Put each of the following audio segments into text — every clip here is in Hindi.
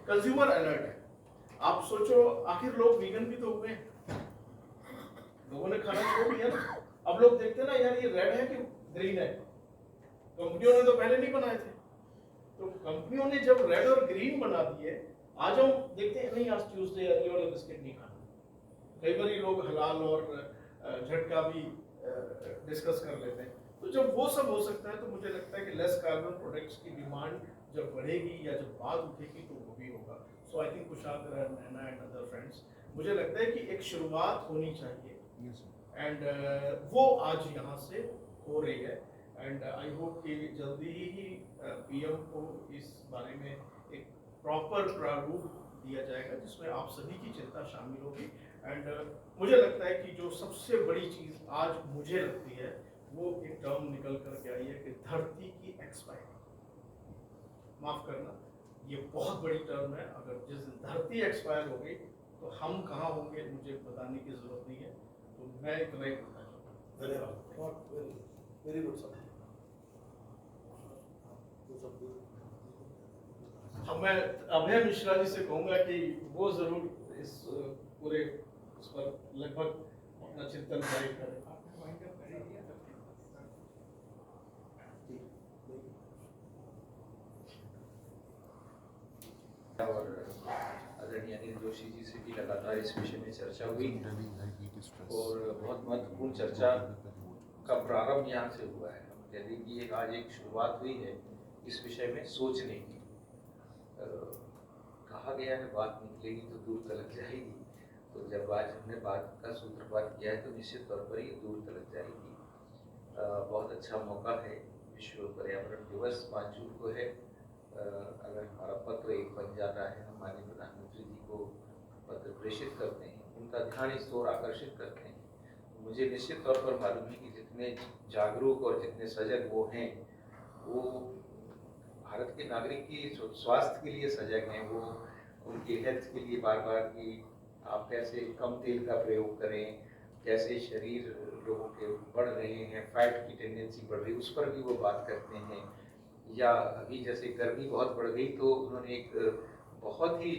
कंज्यूमर अलर्ट है। आप सोचो, आखिर लोग वीगन भी तो हुए हैं, लोगों ने खाना छोड़ दिया ना। अब लोग देखते हैं ना, यार ये रेड है कि ग्रीन है, कंपनियों ने तो पहले नहीं बनाए थे। तो कंपनियों ने जब रेड और ग्रीन बना दिए, आज हम देखते हैं नहीं आज ट्यूसडे है, ये वाला बिस्किट नहीं खाना। कई बार लोग हलाल और झटका भी डिस्कस कर लेते हैं। तो जब वो सब हो सकता है तो मुझे लगता है कि लेस कार्बन प्रोडक्ट्स की डिमांड जब बढ़ेगी या जब बात उठेगी तो वो भी होगा। So I think Kushal Naina and other friends, मुझे लगता है कि एक शुरुआत होनी चाहिए एंड वो आज यहाँ से हो रही है। एंड आई होप कि जल्दी ही पीएम को इस बारे में एक प्रॉपर प्रारूप दिया जाएगा जिसमें आप सभी की चिंता शामिल होगी। एंड मुझे लगता है कि जो सबसे बड़ी चीज आज मुझे लगती है वो एक टर्म निकल कर के आई है कि धरती की एक्सपायरी। माफ करना, ये बहुत बड़ी टर्म है। अगर जिस दिन धरती एक्सपायर हो गई तो हम कहाँ होंगे मुझे बताने की जरूरत नहीं है। तो मैं इतना ही बोलना चाहता हूँ। Very good sir. अब मैं अभय मिश्रा जी से कहूंगा कि वो जरूर इस पूरे उस पर लगभग अपना चिंतन जारी करें। और आदरणीय अनिल जोशी जी से भी लगातार इस विषय में चर्चा हुई और बहुत महत्वपूर्ण चर्चा का प्रारंभ यहाँ से हुआ है। यदि कि आज एक शुरुआत हुई है इस विषय में सोचने की। कहा गया है बात निकलेगी तो दूर तलक जाएगी, तो जब आज हमने बात का सूत्रपात किया है तो निश्चित तौर पर ये दूर तलक जाएगी। बहुत अच्छा मौका है, विश्व पर्यावरण दिवस 5 जून को है। अगर हमारा पत्र एक बन जाता है, हम माननीय प्रधानमंत्री जी को पत्र प्रेषित करते हैं, उनका ध्यान इस ओर आकर्षित करते हैं, तो मुझे निश्चित तौर पर मालूम है कि जितने जागरूक और जितने सजग वो हैं, वो भारत के नागरिक की स्वास्थ्य के लिए सजग हैं। वो उनकी हेल्थ के लिए बार बार कि आप कैसे कम तेल का प्रयोग करें, कैसे शरीर लोगों के बढ़ रहे हैं, फैट की टेंडेंसी बढ़ रही है, उस पर भी वो बात करते हैं। या अभी जैसे गर्मी बहुत बढ़ गई तो उन्होंने एक बहुत ही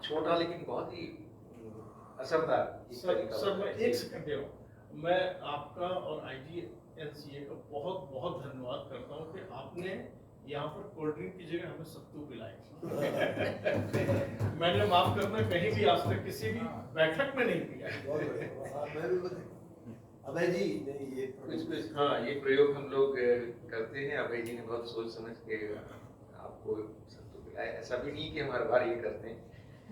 छोटा लेकिन बहुत ही असरदार सर मैं एक सेकंड दे रहा हूँ। मैं आपका और IGNCA का बहुत बहुत धन्यवाद करता हूँ कि आपने यहाँ पर कोल्ड ड्रिंक की जगह हमें सत्तू पिलाए। मैंने माफ करना कहीं भी आज तक किसी भी बैठक में नहीं पिया। अभय जी नहीं, ये कुछ हाँ, ये प्रयोग हम लोग करते हैं। अभय जी ने बहुत सोच समझ के आपको सत्तू पिलाया। ऐसा भी नहीं कि हम हर बार ये करते हैं,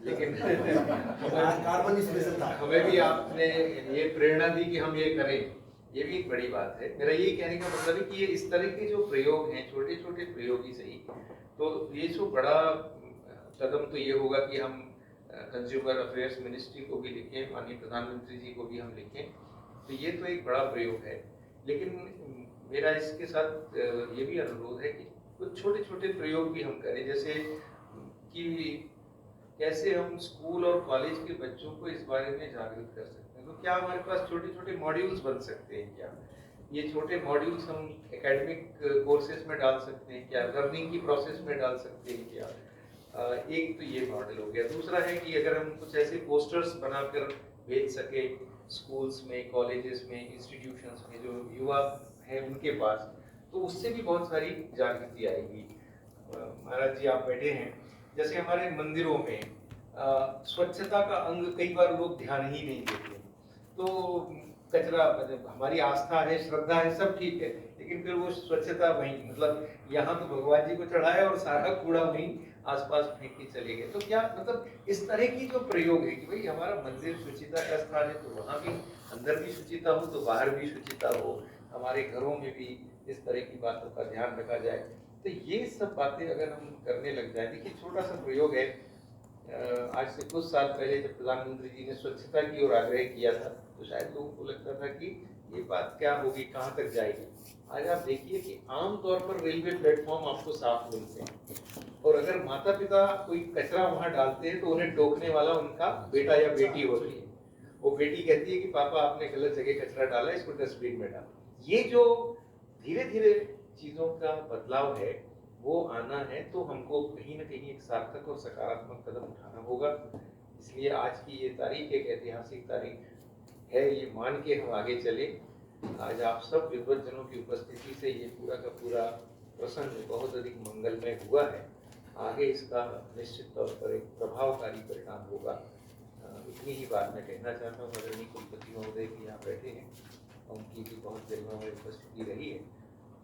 लेकिन कार्बन स्पेशल था। हमें भी आपने ये प्रेरणा दी कि हम ये करें, ये भी एक बड़ी बात है। मेरा ये कहने का मतलब है कि ये इस तरह के जो प्रयोग हैं, छोटे छोटे प्रयोग ही सही, तो ये जो बड़ा कदम तो ये होगा कि हम कंज्यूमर अफेयर्स मिनिस्ट्री को भी लिखें, माननीय प्रधानमंत्री जी को भी हम लिखें, तो ये तो एक बड़ा प्रयोग है। लेकिन मेरा इसके साथ ये भी अनुरोध है कि कुछ छोटे छोटे प्रयोग भी हम करें, जैसे कि कैसे हम स्कूल और कॉलेज के बच्चों को इस बारे में जागरूक कर सकते हैं। तो क्या हमारे पास छोटे छोटे मॉड्यूल्स बन सकते हैं? क्या ये छोटे मॉड्यूल्स हम एकेडमिक कोर्सेज में डाल सकते हैं? क्या लर्निंग की प्रोसेस में डाल सकते हैं? क्या एक तो ये मॉडल हो गया। दूसरा है कि अगर हम कुछ ऐसे पोस्टर्स बनाकर भेज सके स्कूल्स में, कॉलेजेस में, इंस्टीट्यूशंस में जो युवा हैं उनके पास, तो उससे भी बहुत सारी जागृति आएगी। महाराज जी आप बैठे हैं, जैसे हमारे मंदिरों में स्वच्छता का अंग कई बार लोग ध्यान ही नहीं देते। तो कचरा, मतलब हमारी आस्था है, श्रद्धा है, सब ठीक है, लेकिन फिर वो स्वच्छता वहीं, मतलब यहाँ तो भगवान जी को चढ़ाया और सारा कूड़ा वहीं आसपास फेंक के चले गए। तो क्या मतलब इस तरह की जो प्रयोग है कि भाई हमारा मंदिर शुचिता का स्थान है, तो वहाँ भी अंदर भी शुचिता हो तो बाहर भी शुचिता हो, हमारे घरों में भी इस तरह की बातों का ध्यान रखा जाए। तो ये सब बातें अगर हम करने लग जाए, देखिए छोटा सा प्रयोग है। आज से कुछ साल पहले जब प्रधानमंत्री जी ने स्वच्छता की ओर आग्रह किया था तो शायद लोगों को लगता था कि ये बात क्या होगी, कहाँ तक जाएगी। आज आप देखिए कि आमतौर पर रेलवे प्लेटफॉर्म आपको साफ मिलते हैं, और अगर माता पिता कोई कचरा वहां डालते हैं तो उन्हें टोकने वाला उनका बेटा या बेटी होती है। वो बेटी कहती है कि पापा आपने गलत जगह कचरा डाला, इसको डस्टबिन में डालो। ये जो धीरे धीरे चीजों का बदलाव है, वो आना है तो हमको कहीं ना कहीं एक सार्थक और सकारात्मक कदम उठाना होगा। इसलिए आज की ये तारीख एक ऐतिहासिक तारीख है, ये मान के हम आगे चले। आज आप सब विद्वज्जनों की उपस्थिति से ये पूरा का पूरा प्रसंग बहुत अधिक मंगलमय हुआ है। आगे इसका निश्चित तौर पर एक प्रभावकारी परिणाम होगा। इतनी ही बात मैं कहना चाहता हूँ। आदरणीय कुलपति महोदय भी यहाँ बैठे हैं, उनकी भी बहुत गरिमा में उपस्थिति रही है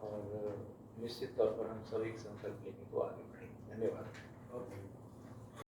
और निश्चित तौर पर हम सब एक संकल्प लेने को आगे बढ़े। धन्यवाद। ओके।